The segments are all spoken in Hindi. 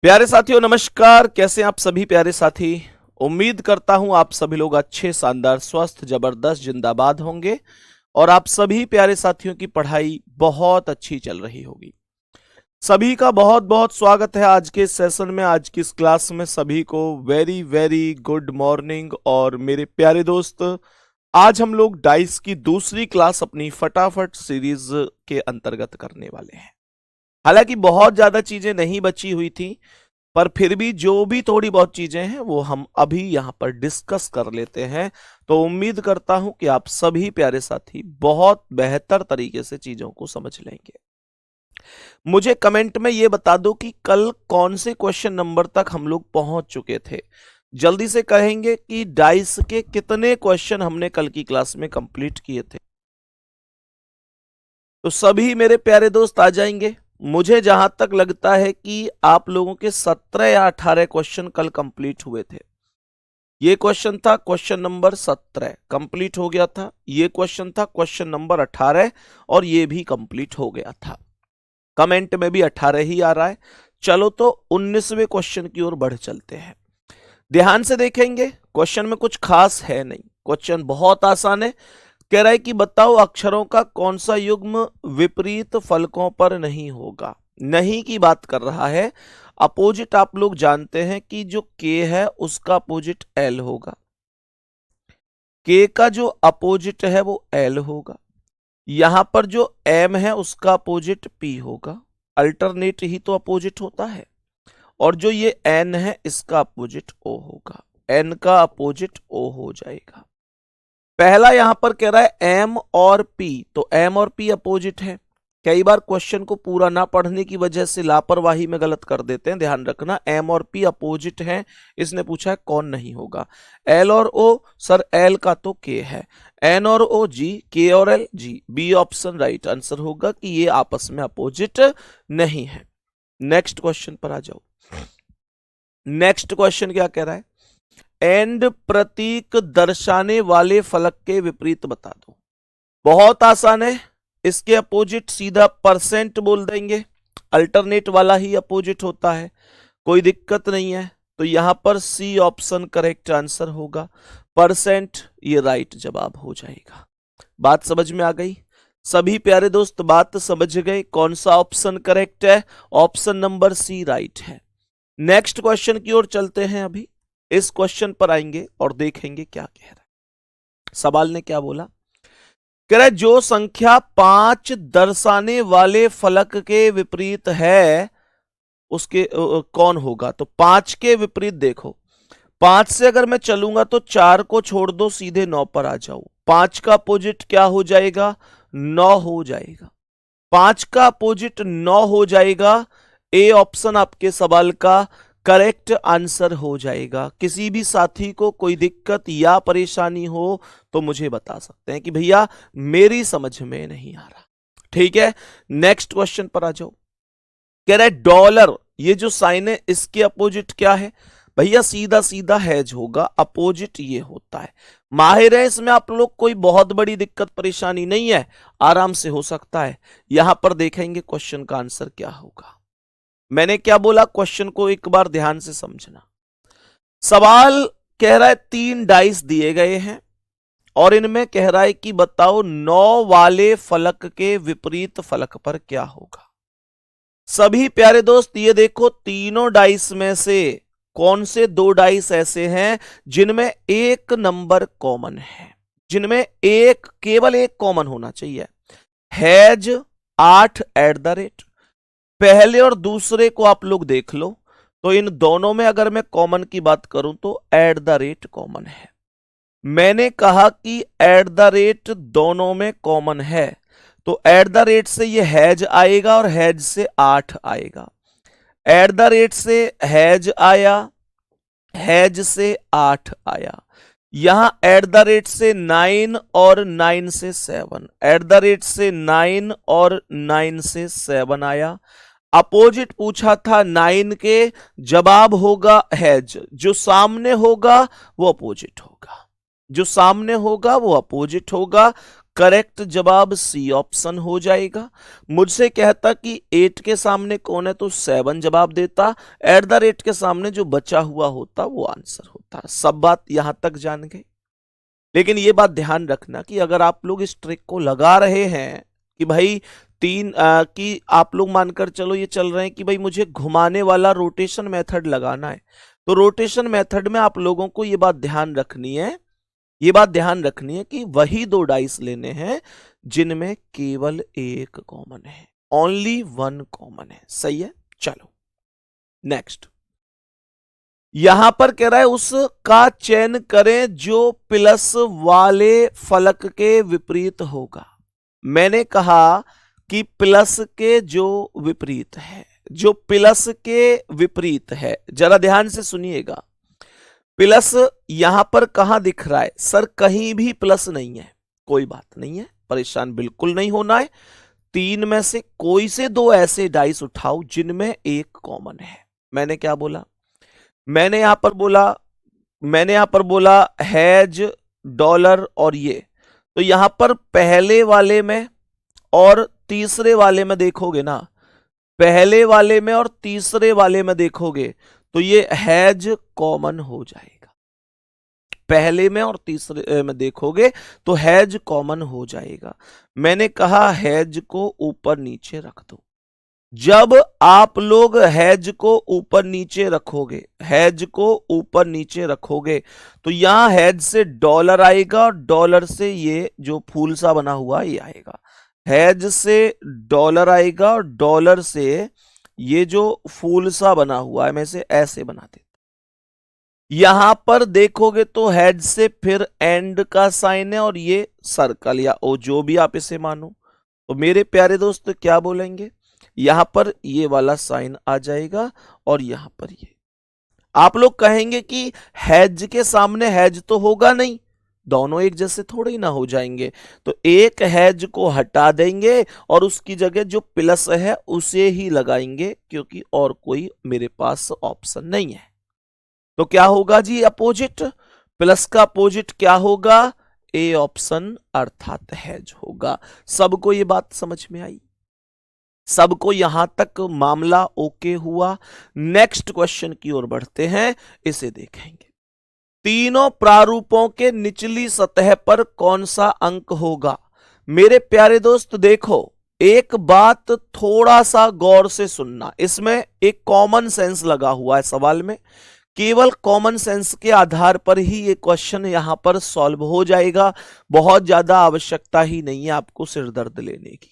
प्यारे साथियों नमस्कार। कैसे हैं आप सभी प्यारे साथी। उम्मीद करता हूं आप सभी लोग अच्छे, शानदार, स्वस्थ, जबरदस्त, जिंदाबाद होंगे और आप सभी प्यारे साथियों की पढ़ाई बहुत अच्छी चल रही होगी। सभी का बहुत बहुत स्वागत है आज के सेशन में, आज की इस क्लास में। सभी को वेरी वेरी गुड मॉर्निंग। और मेरे प्यारे दोस्त, आज हम लोग डाइस की दूसरी क्लास अपनी फटाफट सीरीज के अंतर्गत करने वाले हैं। हालांकि बहुत ज्यादा चीजें नहीं बची हुई थी, पर फिर भी जो भी थोड़ी बहुत चीजें हैं वो हम अभी यहां पर डिस्कस कर लेते हैं। तो उम्मीद करता हूं कि आप सभी प्यारे साथी बहुत बेहतर तरीके से चीजों को समझ लेंगे। मुझे कमेंट में ये बता दो कि कल कौन से क्वेश्चन नंबर तक हम लोग पहुंच चुके थे। जल्दी से कहेंगे कि डाइस के कितने क्वेश्चन हमने कल की क्लास में कंप्लीट किए थे। तो सभी मेरे प्यारे दोस्त आ जाएंगे। मुझे जहां तक लगता है कि आप लोगों के 17 या 18 क्वेश्चन कल कंप्लीट हुए थे। ये क्वेश्चन था क्वेश्चन नंबर 17, कंप्लीट हो गया था। ये क्वेश्चन था क्वेश्चन नंबर 18 और ये भी कंप्लीट हो गया था। कमेंट में भी 18 ही आ रहा है। चलो तो 19वें क्वेश्चन की ओर बढ़ चलते हैं। ध्यान से देखेंगे, क्वेश्चन में कुछ खास है नहीं, क्वेश्चन बहुत आसान है। कह रहा है कि बताओ अक्षरों का कौन सा युग्म विपरीत फलकों पर नहीं होगा। नहीं की बात कर रहा है। अपोजिट आप लोग जानते हैं कि जो के है उसका अपोजिट एल होगा। के का जो अपोजिट है वो एल होगा। यहां पर जो एम है उसका अपोजिट पी होगा। अल्टरनेट ही तो अपोजिट होता है। और जो ये एन है इसका अपोजिट ओ होगा। एन का अपोजिट ओ हो जाएगा। पहला यहां पर कह रहा है एम और पी, तो एम और पी अपोजिट है। कई बार क्वेश्चन को पूरा ना पढ़ने की वजह से लापरवाही में गलत कर देते हैं, ध्यान रखना। एम और पी अपोजिट हैं। इसने पूछा है कौन नहीं होगा। एल और ओ, सर एल का तो के है। एन और ओ जी, के और L G. B option right answer होगा कि ये आपस में अपोजिट नहीं है। नेक्स्ट क्वेश्चन पर आ जाओ। नेक्स्ट क्वेश्चन क्या कह रहा है, एंड प्रतीक दर्शाने वाले फलक के विपरीत बता दो। बहुत आसान है। इसके अपोजिट सीधा परसेंट बोल देंगे। अल्टरनेट वाला ही अपोजिट होता है, कोई दिक्कत नहीं है। तो यहां पर सी ऑप्शन करेक्ट आंसर होगा। परसेंट ये राइट जवाब हो जाएगा। बात समझ में आ गई? सभी प्यारे दोस्त बात समझ गए कौन सा ऑप्शन करेक्ट है? ऑप्शन नंबर सी राइट है। नेक्स्ट क्वेश्चन की ओर चलते हैं। अभी इस क्वेश्चन पर आएंगे और देखेंगे क्या कह रहा है। सवाल ने क्या बोला, कह रहा है जो संख्या 5 दर्शाने वाले फलक के विपरीत है उसके कौन होगा। तो 5 के विपरीत देखो, 5 से अगर मैं चलूंगा तो 4 को छोड़ दो, सीधे 9 पर आ जाओ। 5 का अपोजिट क्या हो जाएगा? 9 हो जाएगा। 5 का अपोजिट 9 हो जाएगा। ए ऑप्शन आपके सवाल का करेक्ट आंसर हो जाएगा। किसी भी साथी को कोई दिक्कत या परेशानी हो तो मुझे बता सकते हैं कि भैया मेरी समझ में नहीं आ रहा। ठीक है, नेक्स्ट क्वेश्चन पर आ जाओ। कह रहा है डॉलर, ये जो साइन है इसके अपोजिट क्या है? भैया सीधा सीधा हैज होगा, अपोजिट ये होता है। माहिर है इसमें आप लोग, कोई बहुत बड़ी दिक्कत परेशानी नहीं है, आराम से हो सकता है। यहां पर देखेंगे क्वेश्चन का आंसर क्या होगा। मैंने क्या बोला, क्वेश्चन को एक बार ध्यान से समझना। सवाल कह रहा है 3 डाइस दिए गए हैं और इनमें कह रहा है कि बताओ 9 वाले फलक के विपरीत फलक पर क्या होगा। सभी प्यारे दोस्त ये देखो, तीनों डाइस में से कौन से 2 डाइस ऐसे हैं जिनमें एक नंबर कॉमन है, जिनमें एक, केवल एक कॉमन होना चाहिए। Has 8 at the rate. पहले और दूसरे को आप लोग देख लो, तो इन दोनों में अगर मैं कॉमन की बात करूं तो एट द रेट कॉमन है। मैंने कहा कि एट द रेट दोनों में कॉमन है, तो एट द रेट से ये हैज आएगा और हैज से 8 आएगा। एट द रेट से हैज आया, हैज से 8 आया। यहां एट द रेट से 9 और 9 से 7, एट द रेट से 9 और 9 से 7 आया। अपोजिट पूछा था 9 के, जवाब होगा हैज। जो सामने होगा वो अपोजिट होगा। जो सामने होगा वो अपोजिट होगा। करेक्ट जवाब सी ऑप्शन हो जाएगा। मुझसे कहता कि 8 के सामने कौन है तो 7 जवाब देता, एट द रेट के सामने जो बचा हुआ होता वो आंसर होता। सब बात यहां तक जान गए। लेकिन ये बात ध्यान रखना कि अगर आप लोग इस ट्रिक को लगा रहे हैं कि भाई कि आप लोग मानकर चलो ये चल रहे हैं कि भाई मुझे घुमाने वाला रोटेशन मेथड लगाना है, तो रोटेशन मेथड में आप लोगों को ये बात ध्यान रखनी है, ये बात ध्यान रखनी है कि वही 2 डाइस लेने हैं जिनमें केवल एक कॉमन है, ओनली 1 कॉमन है। सही है, चलो नेक्स्ट। यहां पर कह रहा है उसका चयन करें जो प्लस वाले फलक के विपरीत होगा। मैंने कहा कि प्लस के जो विपरीत है, जो प्लस के विपरीत है, जरा ध्यान से सुनिएगा। प्लस यहां पर कहां दिख रहा है सर? कहीं भी प्लस नहीं है, कोई बात नहीं है, परेशान बिल्कुल नहीं होना है। 3 में से कोई से 2 ऐसे डाइस उठाओ जिनमें एक कॉमन है। मैंने क्या बोला? मैंने यहां पर बोला हैज, डॉलर और ये। तो यहां पर पहले वाले में और तीसरे वाले में देखोगे ना, पहले वाले में और तीसरे वाले में देखोगे तो ये हैज कॉमन हो जाएगा। पहले में और तीसरे में देखोगे तो हैज कॉमन हो जाएगा। मैंने कहा हैज को ऊपर नीचे रख दो। जब आप लोग हैज को ऊपर नीचे रखोगे, हैज को ऊपर नीचे रखोगे तो यहां हैज से डॉलर आएगा और डॉलर से ये जो फूल सा बना हुआ ये आएगा। हैज से डॉलर आएगा और डॉलर से ये जो फूल सा बना हुआ है, मैं इसे ऐसे बना देता। यहां पर देखोगे तो हैज से फिर एंड का साइन है और ये सर्कल या ओ जो भी आप इसे मानो। तो मेरे प्यारे दोस्त क्या बोलेंगे? यहां पर ये वाला साइन आ जाएगा और यहां पर ये। आप लोग कहेंगे कि हैज के सामने हैज तो होगा नहीं, दोनों एक जैसे थोड़े ही ना हो जाएंगे। तो एक हैज को हटा देंगे और उसकी जगह जो प्लस है उसे ही लगाएंगे, क्योंकि और कोई मेरे पास ऑप्शन नहीं है। तो क्या होगा जी? अपोजिट। प्लस का अपोजिट क्या होगा? ए ऑप्शन अर्थात हैज होगा। सबको ये बात समझ में आई? सबको यहां तक मामला ओके हुआ? नेक्स्ट क्वेश्चन की ओर बढ़ते हैं, इसे देखेंगे। तीनों प्रारूपों के निचली सतह पर कौन सा अंक होगा? मेरे प्यारे दोस्त देखो, एक बात थोड़ा सा गौर से सुनना, इसमें एक कॉमन सेंस लगा हुआ है सवाल में। केवल कॉमन सेंस के आधार पर ही ये क्वेश्चन यहां पर सॉल्व हो जाएगा। बहुत ज्यादा आवश्यकता ही नहीं है आपको सिरदर्द लेने की।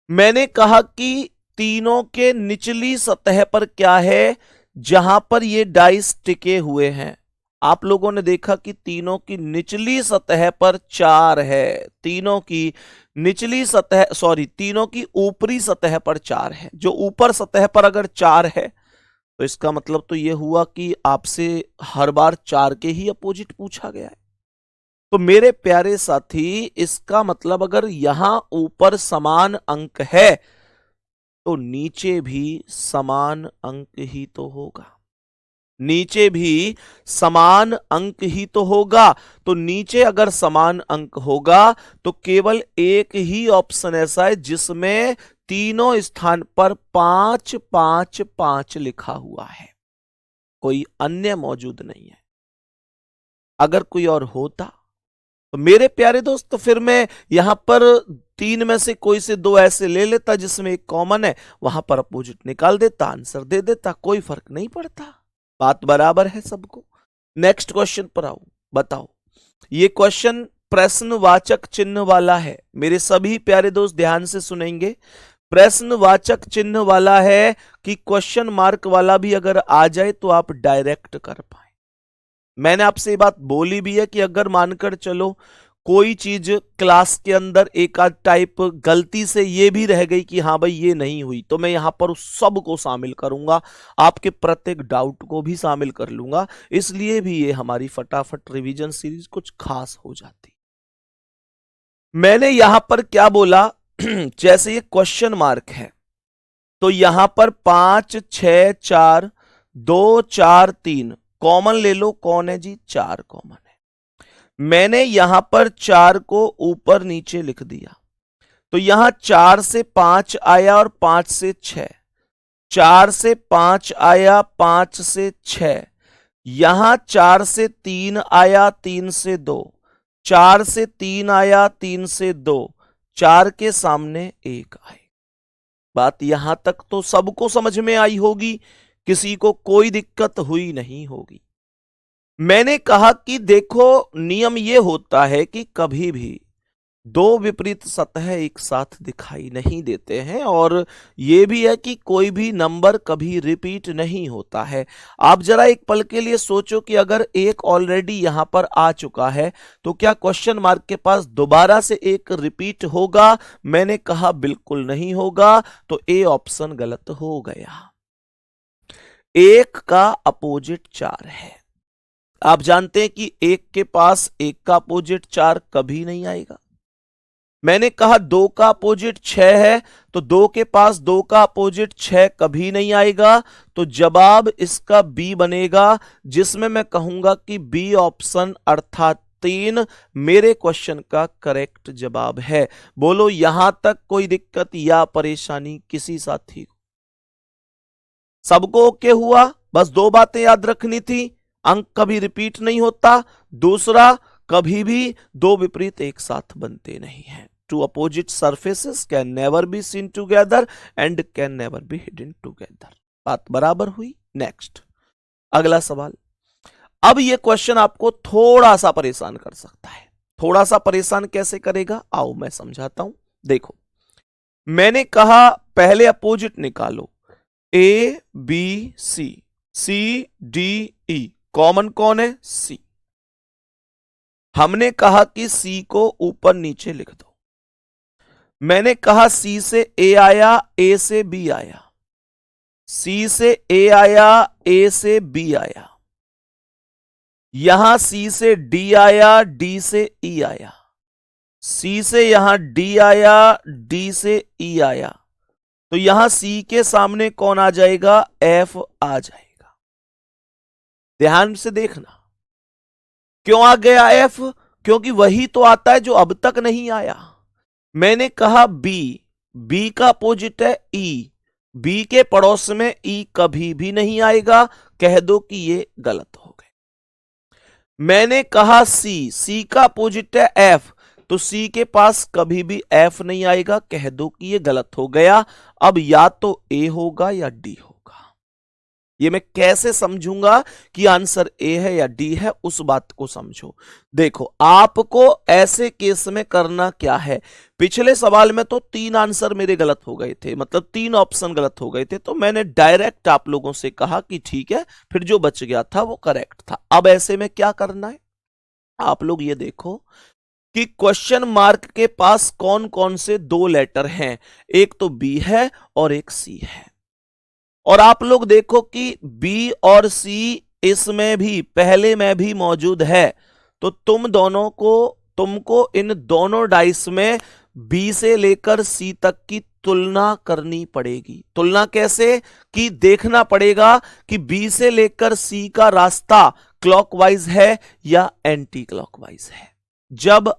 मैंने कहा कि तीनों के निचली सतह पर क्या है? जहां पर ये डाइस टिके हुए हैं, आप लोगों ने देखा कि तीनों की निचली सतह पर 4 है। तीनों की निचली सतह, सॉरी, तीनों की ऊपरी सतह पर 4 है। जो ऊपर सतह पर अगर 4 है तो इसका मतलब तो यह हुआ कि आपसे हर बार 4 के ही अपोजिट पूछा गया है। तो मेरे प्यारे साथी, इसका मतलब अगर यहां ऊपर समान अंक है तो नीचे भी समान अंक ही तो होगा। नीचे भी समान अंक ही तो होगा। तो नीचे अगर समान अंक होगा तो केवल एक ही ऑप्शन ऐसा है जिसमें तीनों स्थान पर 5 5 5 लिखा हुआ है, कोई अन्य मौजूद नहीं है। अगर कोई और होता तो मेरे प्यारे दोस्त फिर मैं यहां पर 3 में से कोई से 2 ऐसे ले लेता जिसमें एक कॉमन है, वहां पर अपोजिट निकाल देता, आंसर दे देता, कोई फर्क नहीं पड़ता। बात बराबर है सबको? नेक्स्ट क्वेश्चन पर आओ, बताओ। ये क्वेश्चन प्रश्नवाचक चिन्ह वाला है। मेरे सभी प्यारे दोस्त ध्यान से सुनेंगे। प्रश्नवाचक चिन्ह वाला है कि क्वेश्चन मार्क वाला भी अगर आ जाए तो आप डायरेक्ट कर पाए। मैंने आपसे ये बात बोली भी है कि अगर मानकर चलो कोई चीज क्लास के अंदर एक आध टाइप गलती से ये भी रह गई कि हाँ भाई ये नहीं हुई, तो मैं यहां पर उस सब को शामिल करूंगा, आपके प्रत्येक डाउट को भी शामिल कर लूंगा। इसलिए भी ये हमारी फटाफट रिवीजन सीरीज कुछ खास हो जाती। मैंने यहां पर क्या बोला? जैसे ये क्वेश्चन मार्क है तो यहां पर 5 6 4 2 4 3 कॉमन ले लो। कौन है जी? 4 कॉमन है। मैंने यहां पर 4 को ऊपर नीचे लिख दिया, तो यहां 4 से 5 आया और 5 से 6, 4 से 5 आया, 5 से 6, यहां 4 से 3 आया, 3 से 2, 4 से 3 आया, 3 से 2, 4 के सामने 1 आए। बात यहां तक तो सबको समझ में आई होगी, किसी को कोई दिक्कत हुई नहीं होगी। मैंने कहा कि देखो, नियम यह होता है कि कभी भी दो विपरीत सतह एक साथ दिखाई नहीं देते हैं, और यह भी है कि कोई भी नंबर कभी रिपीट नहीं होता है। आप जरा एक पल के लिए सोचो कि अगर एक ऑलरेडी यहां पर आ चुका है तो क्या क्वेश्चन मार्क के पास दोबारा से एक रिपीट होगा? मैंने कहा बिल्कुल नहीं होगा, तो ए ऑप्शन गलत हो गया। 1 का अपोजिट 4 है। आप जानते हैं कि 1 के पास 1 का अपोजिट 4 कभी नहीं आएगा। मैंने कहा 2 का अपोजिट 6 है, तो 2 के पास 2 का अपोजिट 6 कभी नहीं आएगा, तो जवाब इसका बी बनेगा, जिसमें मैं कहूंगा कि बी ऑप्शन अर्थात 3 मेरे क्वेश्चन का करेक्ट जवाब है। बोलो, यहां तक कोई दिक्कत या परेशानी किसी साथी को? सबको ओके हुआ? बस 2 बातें याद रखनी थी, अंक कभी रिपीट नहीं होता, दूसरा कभी भी दो विपरीत एक साथ बनते नहीं हैं। Two opposite surfaces can never be seen together and can never be hidden together. बात बराबर हुई? नेक्स्ट, अगला सवाल। अब यह क्वेश्चन आपको थोड़ा सा परेशान कर सकता है। थोड़ा सा परेशान कैसे करेगा, आओ मैं समझाता हूं। देखो, मैंने कहा पहले अपोजिट निकालो, A B C, C D E, common कौन है? सी। हमने कहा कि सी को ऊपर नीचे लिख दो। मैंने कहा सी से ए आया, ए से बी आया, सी से ए आया, ए से बी आया, यहां सी से डी आया, डी से ई आया, सी से यहां डी आया, डी से ई आया, तो यहां सी के सामने कौन आ जाएगा? एफ आ जाएगा। ध्यान से देखना, क्यों आ गया एफ? क्योंकि वही तो आता है जो अब तक नहीं आया। मैंने कहा बी, बी का अपोजिट है ई, बी के पड़ोस में ई कभी भी नहीं आएगा, कह दो कि ये गलत हो गए। मैंने कहा सी, सी का अपोजिट है एफ, तो सी के पास कभी भी एफ नहीं आएगा, कह दो कि ये गलत हो गया। अब या तो ए होगा या डी होगा। ये मैं कैसे समझूंगा कि आंसर ए है या डी है, उस बात को समझो। देखो, आपको ऐसे केस में करना क्या है, पिछले सवाल में तो 3 आंसर मेरे गलत हो गए थे, मतलब 3 ऑप्शन गलत हो गए थे, तो मैंने डायरेक्ट आप लोगों से कहा कि ठीक है, फिर जो बच गया था वो करेक्ट था। अब ऐसे में क्या करना है, आप लोग ये देखो कि क्वेश्चन मार्क के पास कौन कौन से 2 लेटर हैं, एक तो बी है और एक सी है। और आप लोग देखो कि बी और सी इसमें भी पहले में भी मौजूद है, तो तुमको इन दोनों डाइस में बी से लेकर सी तक की तुलना करनी पड़ेगी। तुलना कैसे? कि देखना पड़ेगा कि बी से लेकर सी का रास्ता क्लॉकवाइज है या एंटी क्लॉकवाइज है। जब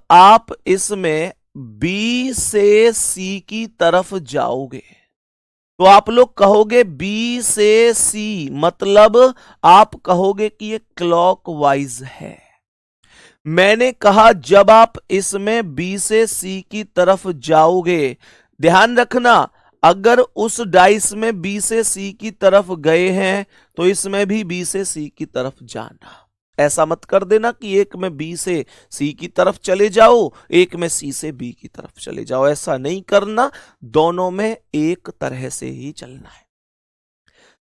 आप इसमें बी से सी की तरफ जाओगे तो आप लोग कहोगे बी से सी, मतलब आप कहोगे कि ये क्लॉकवाइज है। मैंने कहा जब आप इसमें बी से सी की तरफ जाओगे, ध्यान रखना, अगर उस डाइस में बी से सी की तरफ गए हैं तो इसमें भी बी से सी की तरफ जाना। ऐसा मत कर देना कि एक में बी से सी की तरफ चले जाओ, एक में सी से बी की तरफ चले जाओ, ऐसा नहीं करना, दोनों में एक तरह से ही चलना है।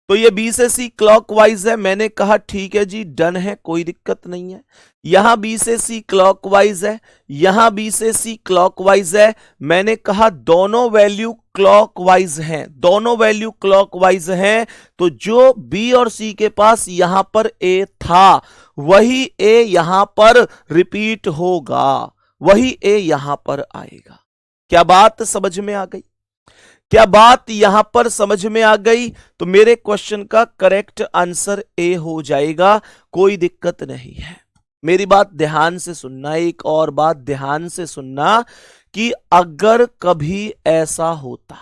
तो ये बी से सी क्लॉकवाइज है, मैंने कहा ठीक है जी, डन है, कोई दिक्कत नहीं है। यहां बी से सी क्लॉकवाइज है, यहां बी से सी क्लॉकवाइज है, मैंने कहा दोनों वैल्यू क्लॉकवाइज हैं, दोनों वैल्यू क्लॉकवाइज हैं, तो जो बी और सी के पास यहां पर ए था वही ए यहां पर रिपीट होगा, वही ए यहां पर आएगा। क्या बात समझ में आ गई? क्या बात यहां पर समझ में आ गई? तो मेरे क्वेश्चन का करेक्ट आंसर ए हो जाएगा, कोई दिक्कत नहीं है। मेरी बात ध्यान से सुनना, एक और बात ध्यान से सुनना कि अगर कभी ऐसा होता,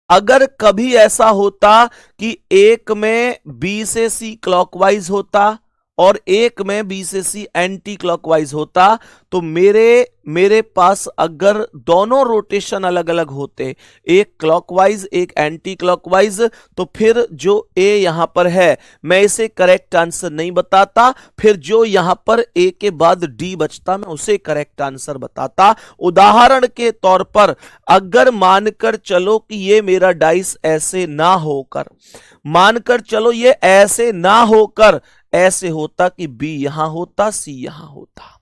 अगर कभी ऐसा होता कि एक में बी से सी क्लॉकवाइज होता और एक में बी से सी एंटी क्लॉकवाइज होता, तो मेरे पास अगर दोनों रोटेशन अलग अलग होते, एक क्लॉकवाइज एक एंटी क्लॉकवाइज, तो फिर जो ए यहां पर है मैं इसे करेक्ट आंसर नहीं बताता, फिर जो यहां पर ए के बाद डी बचता मैं उसे करेक्ट आंसर बताता। उदाहरण के तौर पर अगर मानकर चलो कि ये मेरा डाइस ऐसे ना होकर, मानकर चलो ये ऐसे ना होकर ऐसे होता कि बी यहां होता सी यहां होता,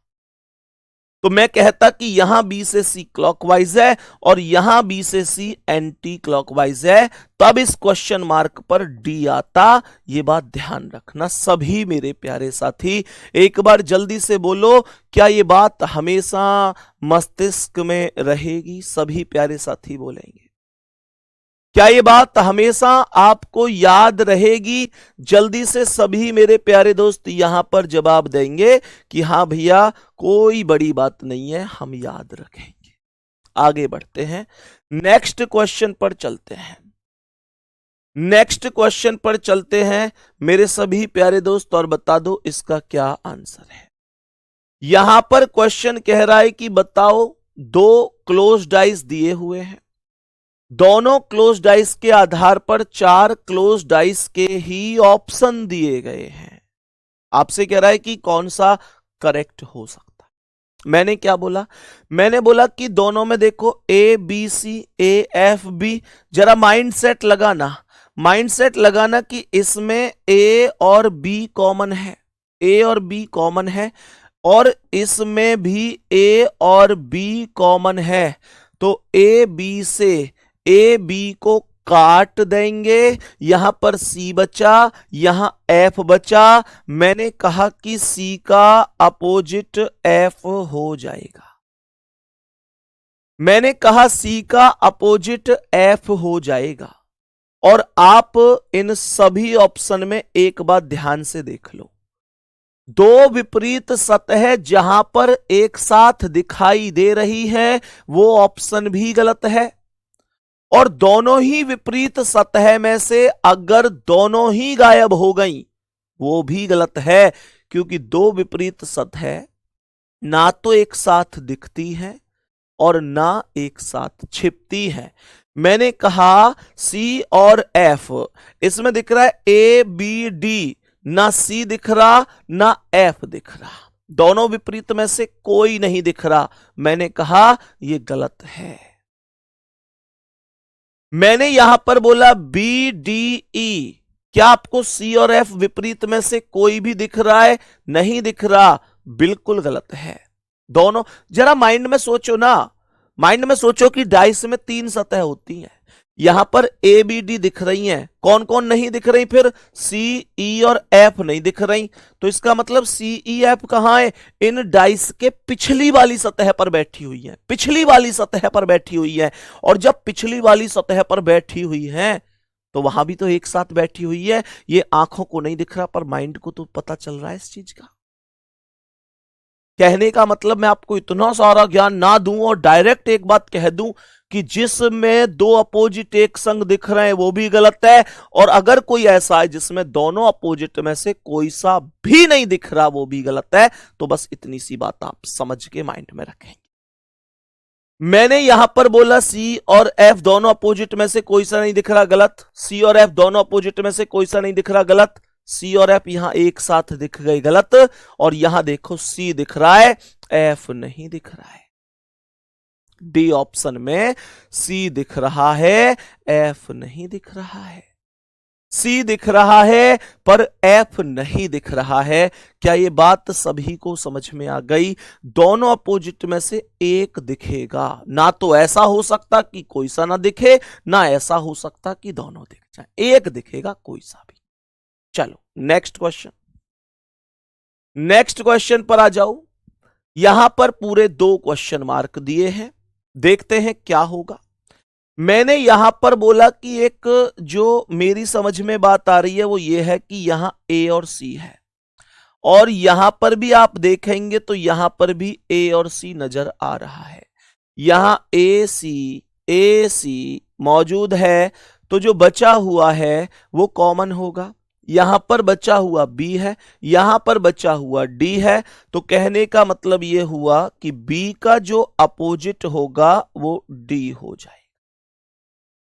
तो मैं कहता कि यहां बी से सी क्लॉकवाइज है और यहां बी से सी एंटी क्लॉकवाइज है, तब इस क्वेश्चन मार्क पर डी आता। यह बात ध्यान रखना सभी मेरे प्यारे साथी, एक बार जल्दी से बोलो, क्या यह बात हमेशा मस्तिष्क में रहेगी? सभी प्यारे साथी बोलेंगे, क्या ये बात हमेशा आपको याद रहेगी? जल्दी से सभी मेरे प्यारे दोस्त यहां पर जवाब देंगे कि हां भैया कोई बड़ी बात नहीं है, हम याद रखेंगे। आगे बढ़ते हैं, नेक्स्ट क्वेश्चन पर चलते हैं। नेक्स्ट क्वेश्चन पर चलते हैं मेरे सभी प्यारे दोस्त, और बता दो इसका क्या आंसर है। यहां पर क्वेश्चन कह रहा है कि बताओ, दो क्लोज डाइस दिए हुए हैं, दोनों क्लोज डाइस के आधार पर 4 क्लोज डाइस के ही ऑप्शन दिए गए हैं। आपसे कह रहा है कि कौन सा करेक्ट हो सकता है। मैंने क्या बोला? मैंने बोला कि दोनों में देखो A B C A F B, जरा माइंडसेट लगाना, माइंडसेट लगाना कि इसमें ए और बी कॉमन है, ए और बी कॉमन है, और इसमें भी ए और बी कॉमन है, तो ए बी से ए बी को काट देंगे, यहां पर सी बचा, यहां एफ बचा। मैंने कहा कि सी का अपोजिट एफ हो जाएगा, मैंने कहा सी का अपोजिट एफ हो जाएगा। और आप इन सभी ऑप्शन में एक बात ध्यान से देख लो, दो विपरीत सतह जहां पर एक साथ दिखाई दे रही है वो ऑप्शन भी गलत है, और दोनों ही विपरीत सतह में से अगर दोनों ही गायब हो गई वो भी गलत है, क्योंकि दो विपरीत सतह ना तो एक साथ दिखती है और ना एक साथ छिपती है। मैंने कहा सी और एफ, इसमें दिख रहा है ए बी डी, ना सी दिख रहा ना एफ दिख रहा, दोनों विपरीत में से कोई नहीं दिख रहा। मैंने कहा यह गलत है। मैंने यहां पर बोला बी डी ई, क्या आपको सी और एफ विपरीत में से कोई भी दिख रहा है? नहीं दिख रहा, बिल्कुल गलत है। दोनों जरा माइंड में सोचो ना, माइंड में सोचो कि डाइस में 3 सतह होती हैं, यहां पर ए बी डी दिख रही हैं, कौन कौन नहीं दिख रही? फिर सी ई और एफ नहीं दिख रही, तो इसका मतलब सी ई एफ कहां है? इन डाइस के पिछली वाली सतह पर बैठी हुई है, पिछली वाली सतह पर बैठी हुई है। और जब पिछली वाली सतह पर बैठी हुई है तो वहां भी तो एक साथ बैठी हुई है। ये आंखों को नहीं दिख रहा पर माइंड को तो पता चल रहा है इस चीज का। कहने का मतलब मैं आपको इतना सारा ज्ञान ना दूं और डायरेक्ट एक बात कह दूं कि जिसमें दो अपोजिट एक संग दिख रहे हैं वो भी गलत है, और अगर कोई ऐसा है जिसमें दोनों अपोजिट में से कोई सा भी नहीं दिख रहा वो भी गलत है। तो बस इतनी सी बात आप समझ के माइंड में रखेंगे। मैंने यहां पर बोला सी और एफ दोनों अपोजिट में से कोई सा नहीं दिख रहा, गलत। सी और एफ दोनों अपोजिट में से कोई सा नहीं दिख रहा, गलत। सी और एफ यहां एक साथ दिख गए, गलत। और यहां देखो सी दिख रहा है, एफ नहीं दिख रहा है। डी ऑप्शन में सी दिख रहा है, एफ नहीं दिख रहा है। सी दिख रहा है पर एफ नहीं दिख रहा है। क्या ये बात सभी को समझ में आ गई? दोनों अपोजिट में से एक दिखेगा, ना तो ऐसा हो सकता कि कोई सा ना दिखे, ना ऐसा हो सकता कि दोनों दिख जाए, एक दिखेगा कोई सा भी। चलो नेक्स्ट क्वेश्चन, नेक्स्ट क्वेश्चन पर आ जाओ। यहां पर पूरे 2 क्वेश्चन मार्क दिए हैं, देखते हैं क्या होगा। मैंने यहां पर बोला कि एक जो मेरी समझ में बात आ रही है वो ये है कि यहां ए और सी है, और यहां पर भी आप देखेंगे तो यहां पर भी ए और सी नजर आ रहा है। यहां ए सी मौजूद है, तो जो बचा हुआ है वो कॉमन होगा। यहां पर बचा हुआ बी है, यहां पर बचा हुआ डी है, तो कहने का मतलब ये हुआ कि बी का जो अपोजिट होगा वो डी हो जाएगा।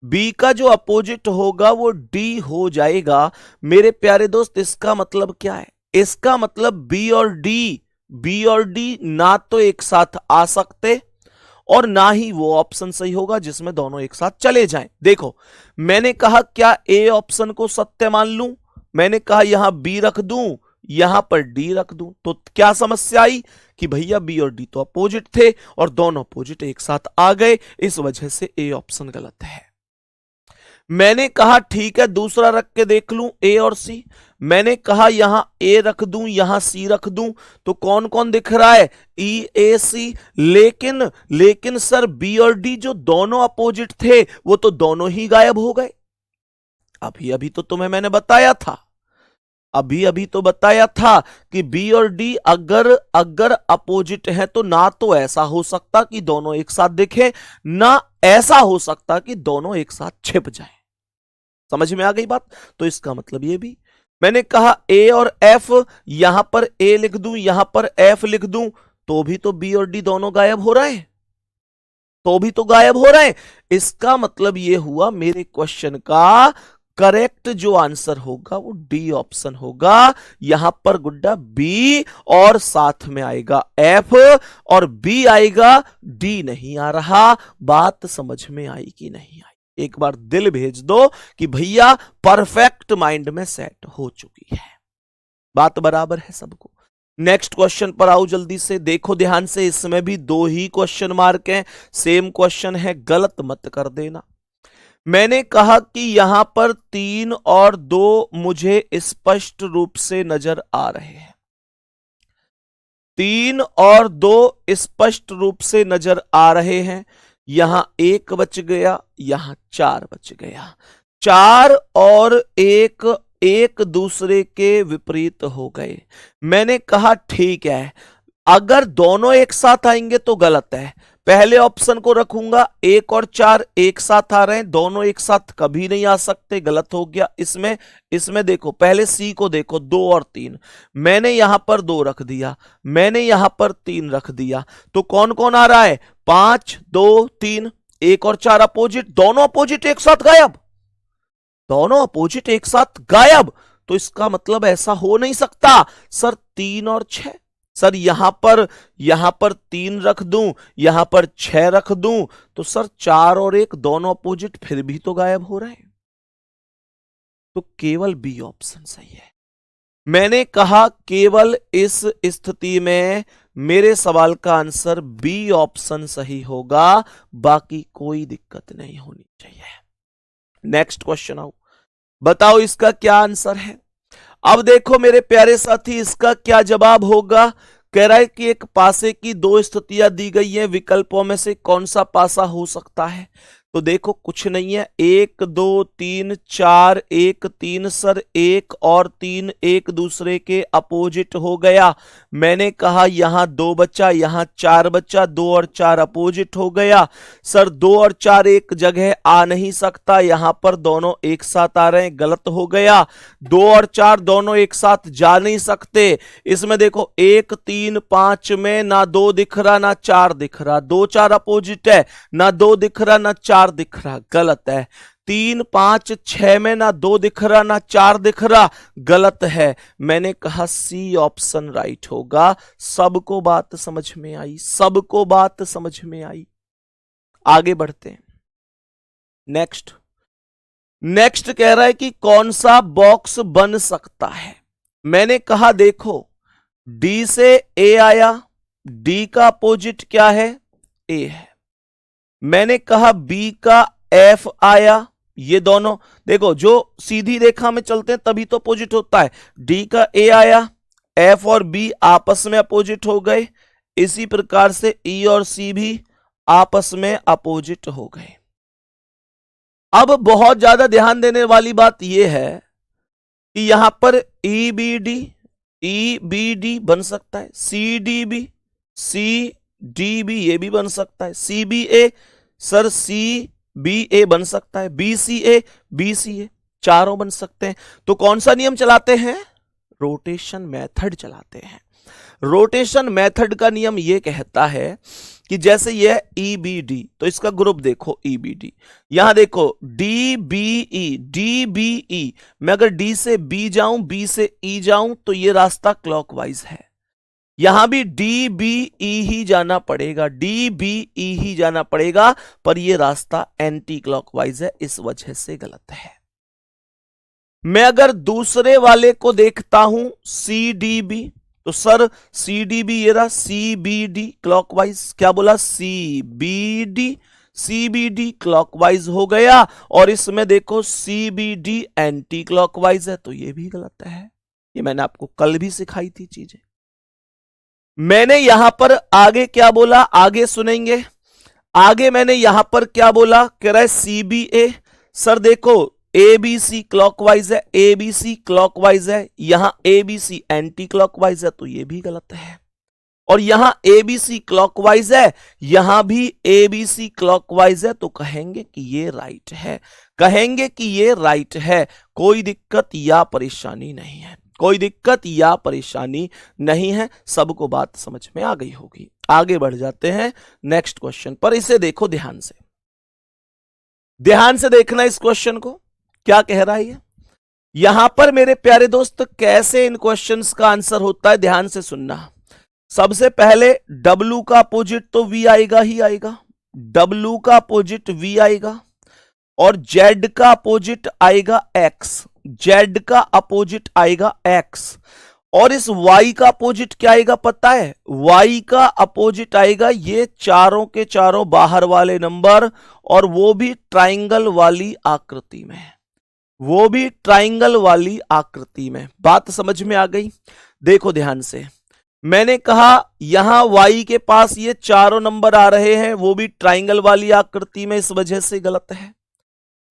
बी का जो अपोजिट होगा वो डी हो जाएगा। मेरे प्यारे दोस्त, इसका मतलब क्या है? इसका मतलब बी और डी ना तो एक साथ आ सकते और ना ही वो ऑप्शन सही होगा जिसमें दोनों एक साथ चले जाएं। देखो, मैंने कहा क्या ए ऑप्शन को सत्य मान लूं? मैंने कहा यहां बी रख दूं, यहां पर डी रख दूं, तो क्या समस्या आई कि भैया बी और डी तो अपोजिट थे और दोनों अपोजिट एक साथ आ गए, इस वजह से ए ऑप्शन गलत है। मैंने कहा ठीक है, दूसरा रख के देख लूं, ए और सी। मैंने कहा यहां ए रख दूं, यहां सी रख दूं, तो कौन कौन दिख रहा है? ई ए सी। लेकिन सर बी और डी जो दोनों अपोजिट थे वो तो दोनों ही गायब हो गए। अभी अभी तो तुम्हें मैंने बताया था, अभी तो बताया था कि बी और डी अगर अगर अपोजिट है तो ना तो ऐसा हो सकता कि दोनों एक साथ दिखे, ना ऐसा हो सकता कि दोनों एक साथ छिप जाए। समझ में आ गई बात? तो इसका मतलब ये भी। मैंने कहा ए और एफ, यहां पर ए लिख दूं, यहां पर एफ लिख दूं, तो भी तो बी और डी दोनों गायब हो रहे हैं, तो भी तो गायब हो रहे हैं। इसका मतलब ये हुआ मेरे क्वेश्चन का करेक्ट जो आंसर होगा वो डी ऑप्शन होगा। यहां पर गुड्डा बी और साथ में आएगा एफ और बी आएगा, डी नहीं आ रहा। बात समझ में आई कि नहीं आई? एक बार दिल भेज दो कि भैया परफेक्ट माइंड में सेट हो चुकी है, बात बराबर है सबको। नेक्स्ट क्वेश्चन पर आओ जल्दी से, देखो ध्यान से, इसमें भी दो ही क्वेश्चन मार्क हैं, सेम क्वेश्चन है, गलत मत कर देना। मैंने कहा कि यहां पर 3 और 2 मुझे स्पष्ट रूप से नजर आ रहे हैं। 3 और 2 स्पष्ट रूप से नजर आ रहे हैं। यहां 1 बच गया, यहां 4 बच गया। 4 और 1 एक दूसरे के विपरीत हो गए। मैंने कहा ठीक है, अगर दोनों एक साथ आएंगे तो गलत है। पहले ऑप्शन को रखूंगा, 1 और 4 एक साथ आ रहे हैं, दोनों एक साथ कभी नहीं आ सकते, गलत हो गया। इसमें देखो, पहले सी को देखो, 2 और 3। मैंने यहां पर 2 रख दिया, मैंने यहां पर 3 रख दिया, तो कौन कौन आ रहा है? 5 2 3। 1 और 4 अपोजिट, दोनों अपोजिट एक साथ गायब, दोनों अपोजिट एक साथ गायब। तो इसका मतलब ऐसा हो नहीं सकता। सर 3 और 6, सर यहां पर 3 रख दूं, यहां पर 6 रख दूं, तो सर 4 और 1 दोनों अपोजिट फिर भी तो गायब हो रहे हैं। तो केवल बी ऑप्शन सही है। मैंने कहा केवल इस स्थिति में मेरे सवाल का आंसर बी ऑप्शन सही होगा, बाकी कोई दिक्कत नहीं होनी चाहिए। नेक्स्ट क्वेश्चन आओ, बताओ इसका क्या आंसर है। अब देखो मेरे प्यारे साथी, इसका क्या जवाब होगा। कह रहा है कि एक पासे की 2 स्थितियां दी गई हैं, विकल्पों में से कौन सा पासा हो सकता है। तो देखो कुछ नहीं है, 1 2 3 4 1 3, सर 1 और 3 एक दूसरे के अपोजिट हो गया। मैंने कहा यहां 2 बचा, यहां 4 बचा, 2 और 4 अपोजिट हो गया। सर 2 और 4 एक जगह आ नहीं सकता, यहां पर दोनों एक साथ आ रहे हैं, गलत हो गया। 2 और 4 दोनों एक साथ जा नहीं सकते। इसमें देखो 1 3 5 में ना 2 दिख रहा ना 4 दिख रहा, 2 4 अपोजिट है, ना 2 दिख रहा ना 4 दिख रहा, गलत है। 3 5 6 में ना 2 दिख रहा ना 4 दिख रहा, गलत है। मैंने कहा सी ऑप्शन राइट होगा। सबको बात समझ में आई, सबको बात समझ में आई। आगे बढ़ते हैं। नेक्स्ट कह रहा है कि कौन सा बॉक्स बन सकता है। मैंने कहा देखो, डी से ए आया, डी का अपोजिट क्या है? ए है। मैंने कहा बी का एफ आया, ये दोनों देखो जो सीधी रेखा में चलते हैं तभी तो अपोजिट होता है। डी का ए आया, एफ और बी आपस में अपोजिट हो गए। इसी प्रकार से ई और सी भी आपस में अपोजिट हो गए। अब बहुत ज्यादा ध्यान देने वाली बात यह है कि यहां पर ईबीडी बन सकता है, सीडीबी ये भी बन सकता है, सीबीए सर सीबीए बन सकता है, बीसीए चारों बन सकते हैं। तो कौन सा नियम चलाते हैं? रोटेशन मेथड चलाते हैं। रोटेशन मेथड का नियम यह कहता है कि जैसे यह ईबीडी, तो इसका ग्रुप देखो ईबीडी, यहां देखो डीबीई, मैं अगर डी से बी जाऊं, बी से ई जाऊं, तो यह रास्ता क्लॉकवाइज है। यहां भी डीबीई ही जाना पड़ेगा, डीबीई ही जाना पड़ेगा, पर यह रास्ता एंटी क्लॉकवाइज है, इस वजह से गलत है। मैं अगर दूसरे वाले को देखता हूं सीडीबी, तो सर सीडीबी ये रहा, सीबीडी क्लॉकवाइज, क्या बोला? सीबीडी क्लॉकवाइज हो गया, और इसमें देखो सीबीडी एंटी क्लॉकवाइज है, तो ये भी गलत है। ये मैंने आपको कल भी सिखाई थी चीजें। मैंने यहां पर आगे क्या बोला, आगे सुनेंगे। आगे मैंने यहां पर क्या बोला, कह रहा है सीबीए। सर देखो एबीसी क्लॉकवाइज है, एबीसी क्लॉकवाइज है, यहां एबीसी एंटी क्लॉकवाइज है, तो यह भी गलत है। और यहां एबीसी क्लॉकवाइज है, यहां भी एबीसी क्लॉकवाइज है, तो कहेंगे कि ये राइट है, कहेंगे कि ये राइट है। कोई दिक्कत या परेशानी नहीं है, कोई दिक्कत या परेशानी नहीं है, सबको बात समझ में आ गई होगी। आगे बढ़ जाते हैं नेक्स्ट क्वेश्चन पर। इसे देखो ध्यान से, ध्यान से देखना इस क्वेश्चन को, क्या कह रहा है ये। यहां पर मेरे प्यारे दोस्त कैसे इन क्वेश्चंस का आंसर होता है, ध्यान से सुनना। सबसे पहले W का अपोजिट तो V आएगा ही आएगा, W का अपोजिट V आएगा, और Z का अपोजिट आएगा X, Z का अपोजिट आएगा X, और इस Y का अपोजिट क्या आएगा पता है? Y का अपोजिट आएगा ये चारों के चारों बाहर वाले नंबर, और वो भी ट्राइंगल वाली आकृति में, वो भी ट्राइंगल वाली आकृति में। बात समझ में आ गई? देखो ध्यान से, मैंने कहा यहां Y के पास ये चारों नंबर आ रहे हैं, वो भी ट्राइंगल वाली आकृति में, इस वजह से गलत है।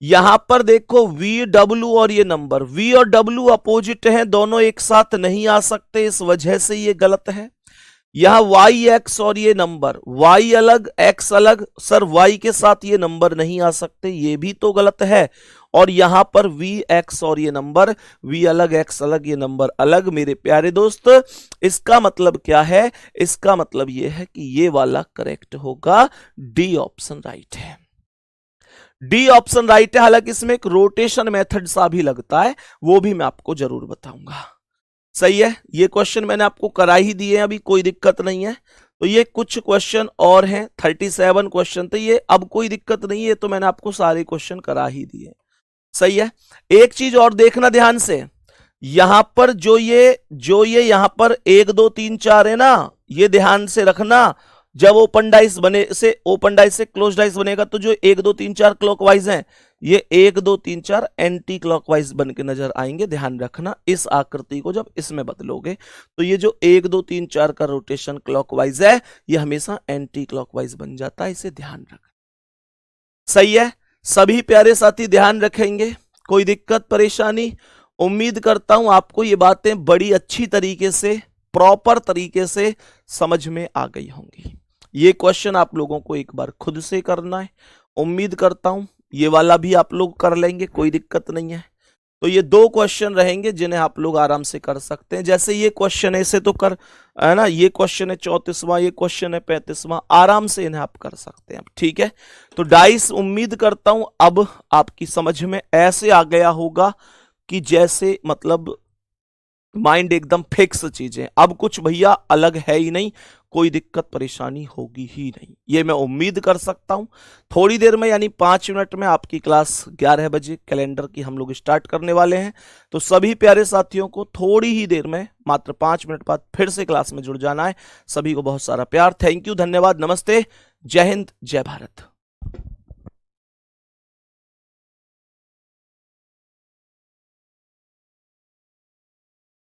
यहां पर देखो VW और ये नंबर V और W अपोजिट हैं, दोनों एक साथ नहीं आ सकते, इस वजह से ये गलत है। यहां YX और ये नंबर Y अलग X अलग, सर Y के साथ ये नंबर नहीं आ सकते, ये भी तो गलत है। और यहां पर VX और ये नंबर V अलग X अलग, ये नंबर अलग। मेरे प्यारे दोस्त इसका मतलब क्या है? इसका मतलब ये है कि ये वाला करेक्ट होगा, डी ऑप्शन राइट है, डी ऑप्शन राइट है। हालांकि इसमें एक रोटेशन मेथड सा भी लगता है, वो भी मैं आपको जरूर बताऊंगा। सही है, ये क्वेश्चन मैंने आपको करा ही दिए, अभी कोई दिक्कत नहीं है। तो ये कुछ क्वेश्चन और हैं, 37 क्वेश्चन थे ये, अब कोई दिक्कत नहीं है, तो मैंने आपको सारे क्वेश्चन करा ही दिए। सही है, एक चीज और देखना ध्यान से, यहां पर जो ये यहां पर 1 2 3 4 है ना, ये ध्यान से रखना। जब ओपन डाइस से क्लोज डाइस बनेगा, तो जो 1 2 3 4 क्लॉकवाइज हैं, ये 1 2 3 4 एंटी क्लॉकवाइज बन के नजर आएंगे। ध्यान रखना, इस आकृति को जब इसमें बदलोगे, तो ये जो 1 2 3 4 का रोटेशन क्लॉकवाइज है, ये हमेशा एंटी क्लॉकवाइज बन जाता है, इसे ध्यान रखना। सही है, सभी प्यारे साथी ध्यान रखेंगे, कोई दिक्कत परेशानी? उम्मीद करता हूं आपको ये बातें बड़ी अच्छी तरीके से, प्रॉपर तरीके से समझ में आ गई होंगी। ये क्वेश्चन आप लोगों को एक बार खुद से करना है, उम्मीद करता हूं ये वाला भी आप लोग कर लेंगे, कोई दिक्कत नहीं है। तो ये 2 क्वेश्चन रहेंगे जिन्हें आप लोग आराम से कर सकते हैं। जैसे ये क्वेश्चन है, इसे तो कर है ना, ये क्वेश्चन है 34वां, ये क्वेश्चन है 35वां, आराम से इन्हें आप कर सकते हैं। ठीक है, तो डाइस उम्मीद करता हूं अब आपकी समझ में ऐसे आ गया होगा कि जैसे मतलब माइंड एकदम फिक्स चीजें, अब कुछ भैया अलग है ही नहीं, कोई दिक्कत परेशानी होगी ही नहीं, ये मैं उम्मीद कर सकता हूं। थोड़ी देर में यानी 5 मिनट में आपकी क्लास 11 बजे कैलेंडर की हम लोग स्टार्ट करने वाले हैं। तो सभी प्यारे साथियों को थोड़ी ही देर में, मात्र 5 मिनट बाद फिर से क्लास में जुड़ जाना है। सभी को बहुत सारा प्यार, थैंक यू, धन्यवाद, नमस्ते, जय हिंद, जय भारत।